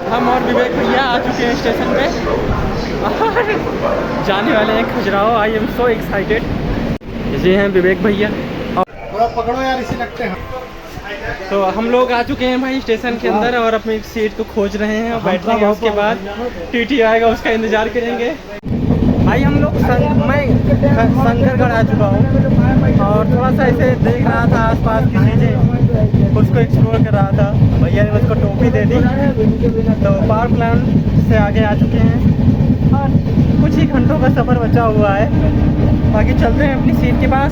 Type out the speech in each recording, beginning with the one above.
हम और विवेक भैया आ चुके हैं स्टेशन पे और जाने वाले हैं Khajuraho. I am so excited. ये हैं विवेक भैया। थोड़ा पकड़ो यार, इसी लगते हैं। तो हम लोग आ चुके हैं भाई स्टेशन के अंदर और अपनी सीट को खोज रहे हैं और बैठेंगे। उसके बाद टीटी आएगा, उसका इंतज़ार करेंगे। भाई हम लोग मैं शंकरगढ़ आ चुका हूँ और थोड़ा सा ऐसे देख रहा था आसपास की चीज़ें, उसको एक्सप्लोर कर रहा था। भैया ने उसको टोपी दे दी। तो पावर प्लांट से आगे आ चुके हैं और कुछ ही घंटों का सफ़र बचा हुआ है। बाकी चलते हैं अपनी सीट के पास।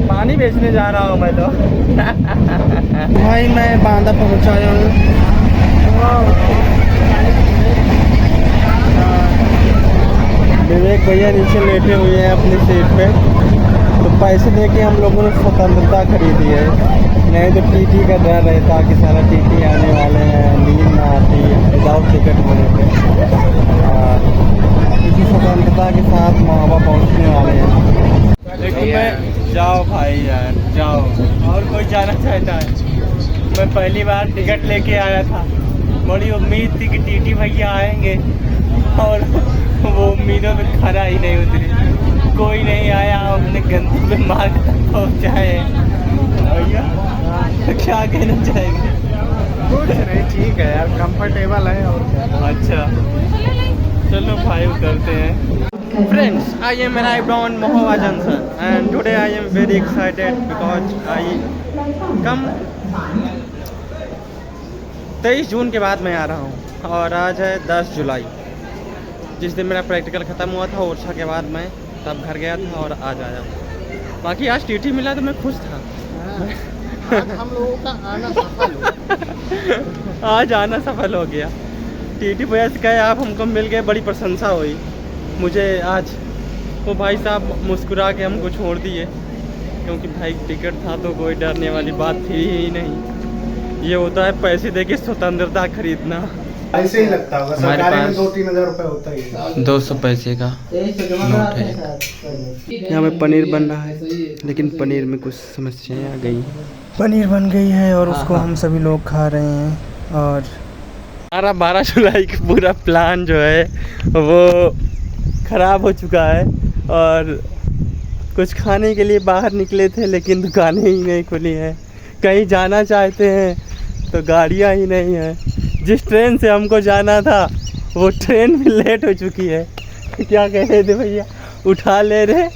पानी बेचने जा रहा हूँ मैं तो। भाई मैं बांदा पहुँचाया हूँ। विवेक भैया नीचे लेटे हुए हैं अपनी सीट पे। तो पैसे देके हम लोगों ने स्वतंत्रता खरीदी है, नहीं तो टीटी का डर रहता कि सारा टीटी आने वाले हैं, नींद ना आती विदाउट टिकट होने पे। इसी स्वतंत्रता के साथ मावा पहुँचने वाले हैं। लेकिन मैं जाओ भाई यार जाओ, और कोई जाना चाहता है? मैं पहली बार टिकट लेके आया था, बड़ी उम्मीद थी कि टीटी भैया आएंगे और वो उम्मीदों में खरा ही नहीं उतरी। कोई नहीं आया, हमने गंतव्य मार्ग तक पहुँचाए भैया। क्या कहना चाहेंगे? कुछ नहीं, ठीक है यार, कंफर्टेबल है और क्या। अच्छा चलो भाई उतरते हैं। Friends, I am arrived on Mahova Junction and today I am very excited because I come 23 जून के बाद मैं आ रहा हूँ और आज है 10 जुलाई, जिस दिन मेरा प्रैक्टिकल ख़त्म हुआ था ओरछा के बाद मैं तब घर गया था और आज आया हूँ। बाकी आज टीटी मिला तो मैं खुश था। आज हम लोगों का आना सफल हो। आज आना सफल हो गया। टीटी भैया से कहे आप हमको मिल गए, बड़ी प्रशंसा हुई मुझे आज। वो भाई साहब मुस्कुरा के हमको छोड़ दिए, क्योंकि भाई टिकट था तो कोई डरने वाली बात थी ही नहीं। ये होता है पैसे देके स्वतंत्रता खरीदना। ऐसे ही लगता होगा, सरकारी में 2-3 हज़ार रुपये होता ही है। 200 पैसे का नोट है। यहाँ में पनीर बन रहा है, लेकिन पनीर में कुछ समस्याएं आ गई। पनीर बन गई है और उसको हम सभी लोग खा रहे हैं। और 12 जुलाई का पूरा प्लान जो है वो ख़राब हो चुका है और कुछ खाने के लिए बाहर निकले थे लेकिन दुकानें ही नहीं खुली हैं। कहीं जाना चाहते हैं तो गाड़ियाँ ही नहीं हैं। जिस ट्रेन से हमको जाना था वो ट्रेन भी लेट हो चुकी है। क्या कह रहे थे भैया, उठा ले रहे।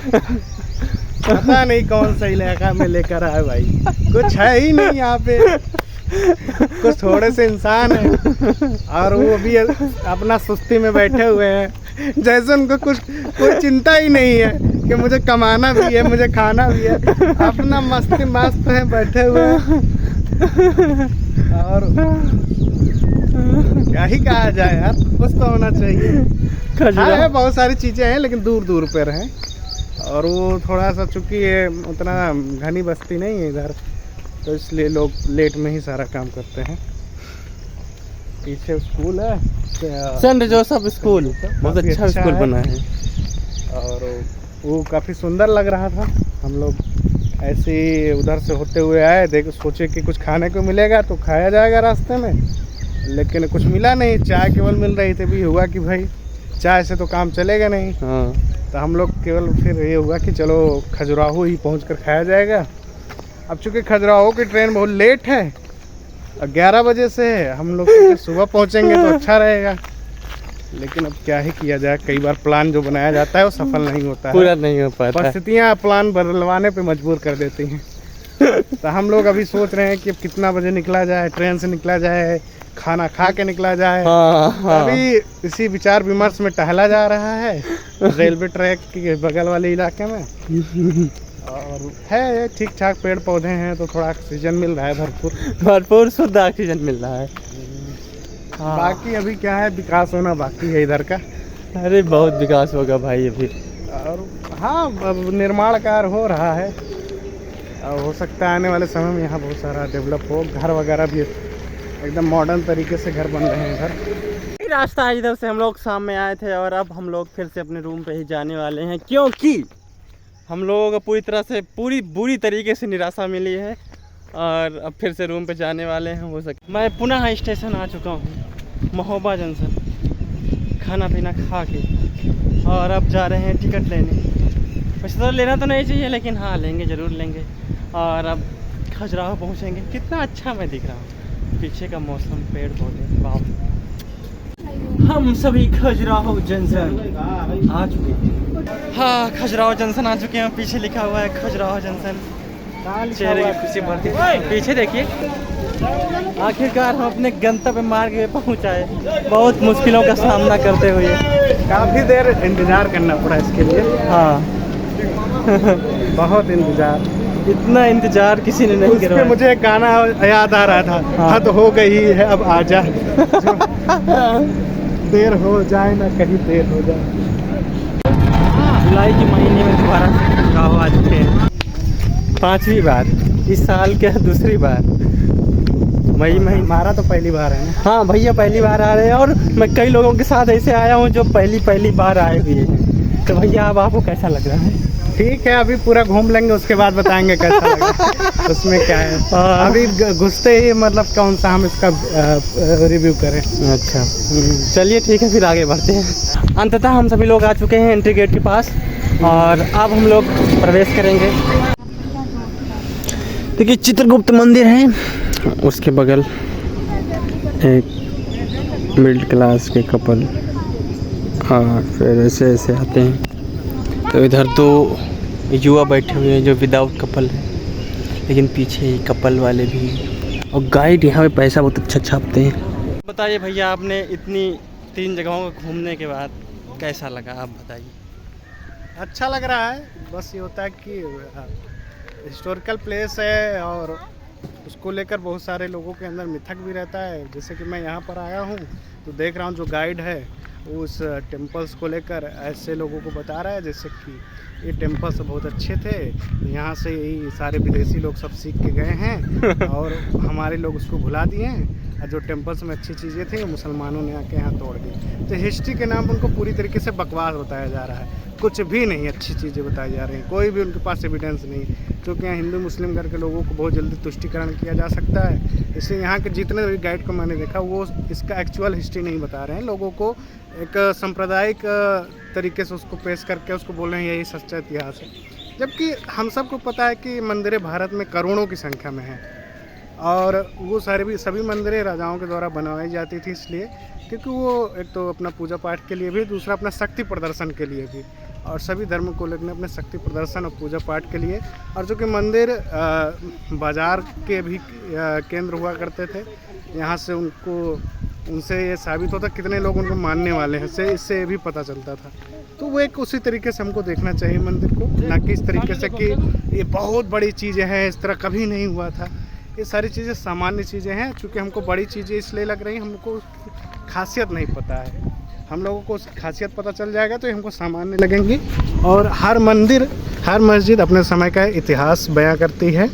पता नहीं कौन सा इलाका में लेकर आए भाई, कुछ है ही नहीं यहाँ पे। कुछ थोड़े से इंसान हैं और वो भी अपना सुस्ती में बैठे हुए हैं, जैसे उनको कुछ कोई चिंता ही नहीं है कि मुझे कमाना भी है, मुझे खाना भी है। अपना मस्ती मस्त है बैठे हुए हैं। और क्या ही कहा जाए यार, कुछ तो होना चाहिए। है बहुत सारी चीज़ें हैं लेकिन दूर दूर पर हैं और वो थोड़ा सा चूँकि ये उतना घनी बस्ती नहीं है इधर, तो इसलिए लोग लेट में ही सारा काम करते हैं। पीछे स्कूल है, सेंट जोसेफ स्कूल, बहुत अच्छा स्कूल बना है और वो काफ़ी सुंदर लग रहा था। हम लोग ऐसे ही उधर से होते हुए आए, देख सोचे कि कुछ खाने को मिलेगा तो खाया जाएगा रास्ते में, लेकिन कुछ मिला नहीं। चाय केवल मिल रही थी। भी हुआ कि भाई चाय से तो काम चलेगा नहीं। हाँ। तो हम लोग केवल फिर ये हुआ कि चलो खजुराहो ही पहुंचकर खाया जाएगा। अब चूँकि खजुराहो की ट्रेन बहुत लेट है, 11 बजे से है, हम लोग सुबह पहुंचेंगे तो अच्छा रहेगा, लेकिन अब क्या ही किया जाए। कई बार प्लान जो बनाया जाता है वो सफल नहीं होता है, पूरा नहीं हो पाता। परिस्थितियाँ प्लान बदलवाने पे मजबूर कर देती हैं। तो हम लोग अभी सोच रहे हैं कि अब कितना बजे निकला जाए, ट्रेन से निकला जाए, खाना खा के निकला जाए। हाँ। अभी इसी विचार विमर्श में टहला जा रहा है रेलवे ट्रैक के बगल वाले इलाके में। और है ठीक ठाक, पेड़ पौधे हैं तो थोड़ा ऑक्सीजन मिल रहा है, भरपूर शुद्ध ऑक्सीजन मिल रहा है। हाँ। बाकी अभी क्या है, विकास होना बाकी है इधर का। अरे बहुत विकास होगा भाई अभी। और हाँ, अब निर्माण कार्य हो रहा है और हो सकता है आने वाले समय में यहाँ बहुत सारा डेवलप हो। घर वगैरह भी एकदम मॉडर्न तरीके से घर बन रहे हैं इधर। रास्ता इधर से हम लोग शाम में आए थे और अब हम लोग फिर से अपने रूम पे ही जाने वाले हैं, क्योंकि हम लोगों को पूरी तरह से पूरी बुरी तरीके से निराशा मिली है और अब फिर से रूम पे जाने वाले हैं हो सके। मैं पुनः स्टेशन आ चुका हूँ, महोबा जंक्शन, खाना पीना खा के, और अब जा रहे हैं टिकट लेने। वैसे तो लेना तो नहीं चाहिए लेकिन हाँ लेंगे, ज़रूर लेंगे। और अब खजुराहो पहुँचेंगे। कितना अच्छा मैं दिख रहा हूँ, पीछे का मौसम, पेड़ पौधे, वाह। हम सभी खजुराहो जंक्शन आ चुके हैं। हाँ, खजुराहो जंक्शन आ चुके हैं। पीछे लिखा हुआ है खजुराहो जंक्शन। चेहरे की खुशी बढ़ती है। पीछे देखिए, आखिरकार हम अपने गंतव्य मार्ग पे पहुँच आए, बहुत मुश्किलों का सामना करते हुए। काफ़ी देर इंतज़ार करना पड़ा इसके लिए। हाँ बहुत इंतज़ार, इतना इंतजार किसी ने नहीं किया। मुझे एक गाना याद आ रहा था, हाँ। हद हो गई है अब आजा, देर हो जाए ना कहीं देर हो जाए। जुलाई के महीने में दोबारा से खजुराहो आ चुके हैं, 5वीं बार। इस साल क्या दूसरी बार। मई महीने हमारा तो पहली बार है ना। हाँ भैया, पहली बार आ रहे हैं। और मैं कई लोगों के साथ ऐसे आया हूँ जो पहली बार आए हुए हैं। तो भैया अब आपको कैसा लग रहा है? ठीक है, अभी पूरा घूम लेंगे, उसके बाद बताएंगे कैसा लगा। उसमें क्या है, अभी घुसते ही मतलब कौन सा हम इसका रिव्यू करें। अच्छा चलिए ठीक है, फिर आगे बढ़ते हैं। अंततः हम सभी लोग आ चुके हैं एंट्री गेट के पास, और अब हम लोग प्रवेश करेंगे। देखिए चित्रगुप्त मंदिर है, उसके बगल एक मिडिल क्लास के कपल, और फिर ऐसे ऐसे आते हैं। तो इधर 2 युवा बैठे हुए हैं जो विदाउट कपल है, लेकिन पीछे कपल वाले भी। और गाइड यहाँ पे पैसा बहुत अच्छा छापते हैं। बताइए भैया, आपने इतनी 3 जगहों को घूमने के बाद कैसा लगा, आप बताइए। अच्छा लग रहा है, बस ये होता है कि हिस्टोरिकल प्लेस है और उसको लेकर बहुत सारे लोगों के अंदर मिथक भी रहता है। जैसे कि मैं यहाँ पर आया हूँ तो देख रहा हूँ जो गाइड है वो उस टेम्पल्स को लेकर ऐसे लोगों को बता रहा है जैसे कि ये टेम्पल्स बहुत अच्छे थे, यहाँ से यही सारे विदेशी लोग सब सीख के गए हैं और हमारे लोग उसको भुला दिए हैं, और जो टेम्पल्स में अच्छी चीज़ें थी मुसलमानों ने आके यहाँ तोड़ दी। तो हिस्ट्री के नाम पर उनको पूरी तरीके से बकवास बताया जा रहा है, कुछ भी नहीं अच्छी चीज़ें बताई जा रही हैं, कोई भी उनके पास एविडेंस नहीं। क्योंकि यहाँ हिंदू मुस्लिम करके लोगों को बहुत जल्दी तुष्टिकरण किया जा सकता है, इसलिए यहाँ के जितने भी गाइड को मैंने देखा वो इसका एक्चुअल हिस्ट्री नहीं बता रहे हैं, लोगों को एक सांप्रदायिक तरीके से उसको पेश करके उसको बोल रहे हैं यही सच्चा इतिहास है। जबकि हम सबको पता है कि मंदिरें भारत में करोड़ों की संख्या में हैं, और वो सभी मंदिरें राजाओं के द्वारा बनवाई जाती थी, इसलिए क्योंकि वो एक तो अपना पूजा पाठ के लिए भी, दूसरा अपना शक्ति प्रदर्शन के लिए भी, और सभी धर्म को लेकर अपने शक्ति प्रदर्शन और पूजा पाठ के लिए। और जो कि मंदिर बाज़ार के भी केंद्र हुआ करते थे, यहाँ से उनसे ये साबित होता कितने लोग उनको मानने वाले हैं, इससे ये भी पता चलता था। तो वो एक उसी तरीके से हमको देखना चाहिए मंदिर को, ना कि इस तरीके से कि ये बहुत बड़ी चीज़ें हैं, इस तरह कभी नहीं हुआ था। ये सारी चीज़ें सामान्य चीज़ें हैं, चूँकि हमको बड़ी चीज़ें इसलिए लग रही हैं, हमको खासियत नहीं पता है। हम लोगों को खासियत पता चल जाएगा तो ये हमको सामान्य लगेंगी। और हर मंदिर, हर मस्जिद अपने समय का इतिहास बयां करती है,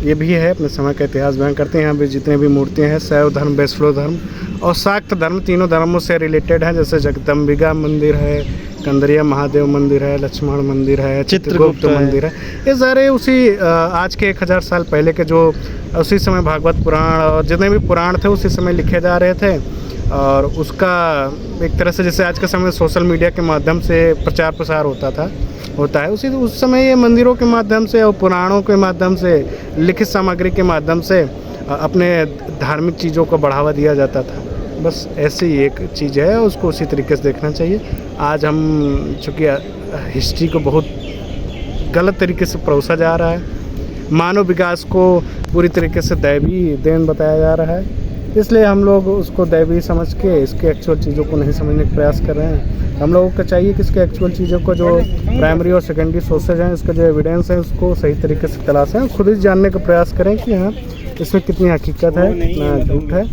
ये भी है अपने समय का इतिहास बयां करते हैं। यहाँ पे जितने भी मूर्तियाँ हैं, शैव धर्म, वैष्णव धर्म और शाक्त धर्म, तीनों धर्मों से रिलेटेड हैं। जैसे जगदम्बिका मंदिर है, कंदरिया महादेव मंदिर है, लक्ष्मण मंदिर है, चित्रगुप्त मंदिर है। ये सारे उसी आज के 1000 साल पहले के जो उसी समय भागवत पुराण और जितने भी पुराण थे उसी समय लिखे जा रहे थे। और उसका एक तरह से जैसे आज के समय सोशल मीडिया के माध्यम से प्रचार प्रसार होता है, उस समय ये मंदिरों के माध्यम से और पुराणों के माध्यम से, लिखित सामग्री के माध्यम से अपने धार्मिक चीज़ों को बढ़ावा दिया जाता था। बस ऐसी ही एक चीज़ है, उसको उसी तरीके से देखना चाहिए। आज हम चूँकि हिस्ट्री को बहुत गलत तरीके से परोसा जा रहा है, मानव विकास को पूरी तरीके से दैवी देन बताया जा रहा है, इसलिए हम लोग उसको दैवी समझ के इसके एक्चुअल चीज़ों को नहीं समझने का प्रयास कर रहे हैं। हम लोगों को चाहिए कि इसके एक्चुअल चीज़ों को जो प्राइमरी और सेकेंडरी सोर्सेज हैं, इसका जो एविडेंस है उसको सही तरीके से तलाशें, खुद ही जानने का प्रयास करें कि हाँ इसमें कितनी हकीकत है, कितना झूठ है।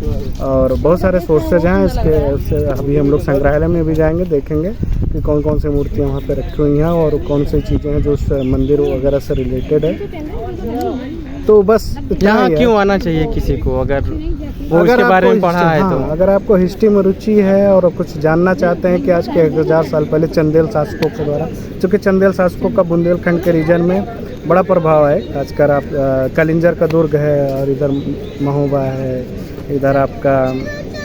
और बहुत सारे सोर्सेज हैं इसके, अभी हम लोग संग्रहालय में भी जाएंगे, देखेंगे कि कौन कौन सी मूर्तियाँ वहाँ पर रखी हुई हैं और कौन सी चीज़ें हैं जो उस मंदिर वगैरह से रिलेटेड है। तो बस यहाँ क्यों आना चाहिए किसी को, अगर वो इसके बारे में पढ़ा है। तो अगर आपको हिस्ट्री में रुचि है और कुछ जानना चाहते हैं कि आज के 1000 साल पहले चंदेल शासकों के द्वारा, चूँकि चंदेल शासकों का बुंदेलखंड के रीजन में बड़ा प्रभाव है, खासकर आप कलिंजर का दुर्ग है और इधर महोबा है, इधर आपका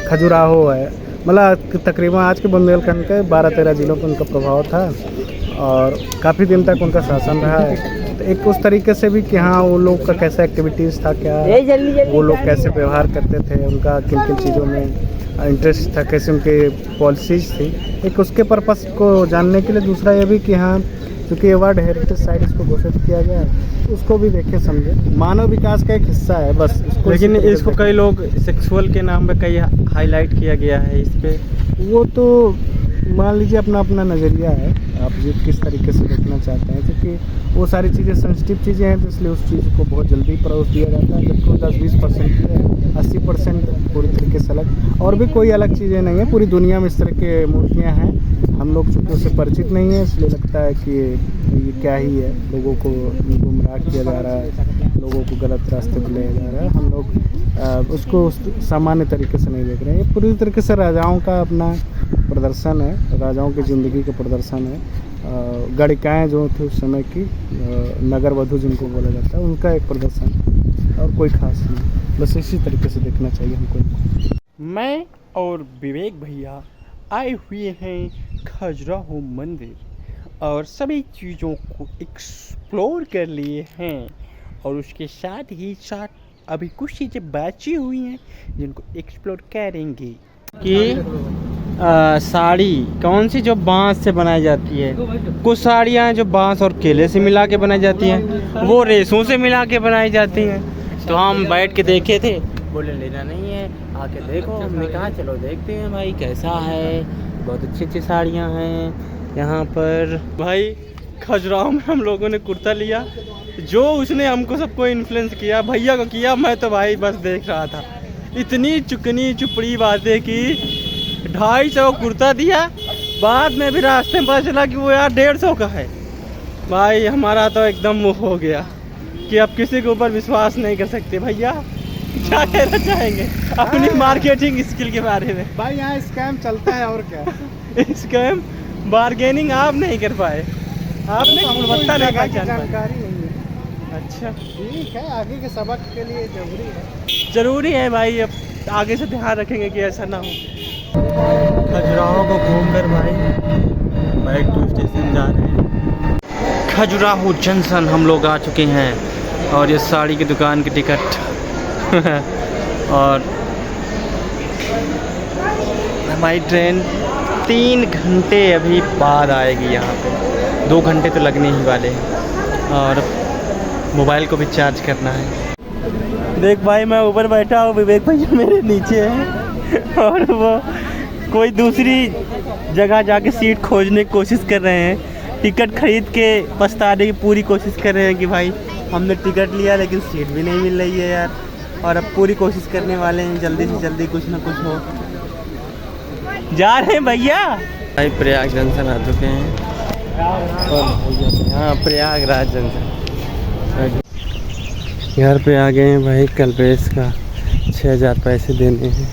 खजुराहो है, मतलब तकरीबन आज के बुंदेलखंड के 12-13 जिलों पर उनका प्रभाव था और काफ़ी दिन तक उनका शासन रहा है। तो एक उस तरीके से भी कि हाँ वो लोग का कैसा एक्टिविटीज़ था, क्या वो लोग कैसे व्यवहार करते थे, उनका किन किन चीज़ों में इंटरेस्ट था, कैसे उनके पॉलिसीज़ थी, एक उसके पर्पस को जानने के लिए। दूसरा ये भी कि हाँ क्योंकि ये वर्ल्ड हेरिटेज साइट इसको घोषित किया गया है, उसको भी देखे समझे, मानव विकास का एक हिस्सा है बस इसको। लेकिन इसको कई लोग सेक्सुअल के नाम पे कई हाईलाइट किया गया है इस पे। वो तो मान लीजिए अपना अपना नज़रिया है, आप ये किस तरीके से देखना चाहते हैं, क्योंकि वो सारी चीज़ें सेंसिटिव चीज़ें हैं, तो इसलिए उस चीज़ को बहुत जल्दी परोस दिया जाता है। जबकि 10-20% की है, 80% पूरी तरीके से अलग। और भी कोई अलग चीज़ें नहीं है, पूरी दुनिया में इस तरह के मूर्तियाँ हैं, हम लोग चूँकि उससे परिचित नहीं है, इसलिए लगता है कि ये क्या ही है, लोगों को गुमराह किया जा रहा है, लोगों को गलत रास्ते पर ले जा रहा है। हम लोग उसको सामान्य तरीके से नहीं देख रहे हैं। ये पूरी तरीके से राजाओं का अपना प्रदर्शन है, राजाओं की ज़िंदगी का प्रदर्शन है, गणिकाएँ जो थे उस समय की, नगर वधू जिनको बोला जाता है, उनका एक प्रदर्शन और कोई खास नहीं। बस इसी तरीके से देखना चाहिए हमको। मैं और विवेक भैया आए हुए हैं खजुराहो मंदिर और सभी चीज़ों को एक्सप्लोर कर लिए हैं और उसके साथ ही साथ अभी कुछ चीज़ें बची हुई हैं जिनको एक्सप्लोर करेंगे। कि साड़ी कौन सी जो बांस से बनाई जाती है, कुछ साड़ियाँ हैं जो बांस और केले से मिला के बनाई जाती हैं, वो रेशों से मिला के बनाई जाती हैं। तो हम बैठ के देखे थे, बोले लेना नहीं है, आके देखो। हमने कहा चलो देखते हैं भाई कैसा है, बहुत अच्छी अच्छी साड़ियाँ हैं यहाँ पर। भाई खजुराहो में हम लोगों ने कुर्ता लिया, जो उसने हमको सबको इन्फ्लुएंस किया, भैया को किया, मैं तो भाई बस देख रहा था। इतनी चुकनी चुपड़ी बातें की, 250 कुर्ता दिया, बाद में भी रास्ते में पता चला कि वो यार 150 का है। भाई हमारा तो एकदम मुँह हो गया कि अब किसी के ऊपर विश्वास नहीं कर सकते। भैया क्या कहना चाहेंगे अपनी मार्केटिंग स्किल के बारे में? भाई यहाँ स्कैम चलता है और क्या। स्कैम बार्गेनिंग आप नहीं कर पाए, आपने गुणवत्ता नहीं पहचान पाई। जानकारी नहीं है। अच्छा ठीक है, आगे के सबक के लिए जरूरी है भाई, अब आगे से ध्यान रखेंगे कि ऐसा ना हो। खजुराहो को घूमकर भाई बैक टू स्टेशन जा रहे हैं। खजुराहो जंक्शन हम लोग आ चुके हैं और ये साड़ी की दुकान की टिकट और हमारी ट्रेन 3 घंटे अभी बाद आएगी यहाँ पे, 2 घंटे तो लगने ही वाले हैं और मोबाइल को भी चार्ज करना है। देख भाई मैं ऊपर बैठा हूँ, विवेक भैया मेरे नीचे है और वो कोई दूसरी जगह जाके सीट खोजने की कोशिश कर रहे हैं। टिकट खरीद के पछताने की पूरी कोशिश कर रहे हैं कि भाई हमने टिकट लिया लेकिन सीट भी नहीं मिल रही है यार, और अब पूरी कोशिश करने वाले हैं जल्दी से जल्दी कुछ ना कुछ हो। जा रहे हैं भैया, भाई प्रयाग जंक्शन आ चुके हैं और हाँ प्रयागराज जंक्शन घर पे आ गए हैं भाई। कल्पेश का 6000 पैसे देने हैं।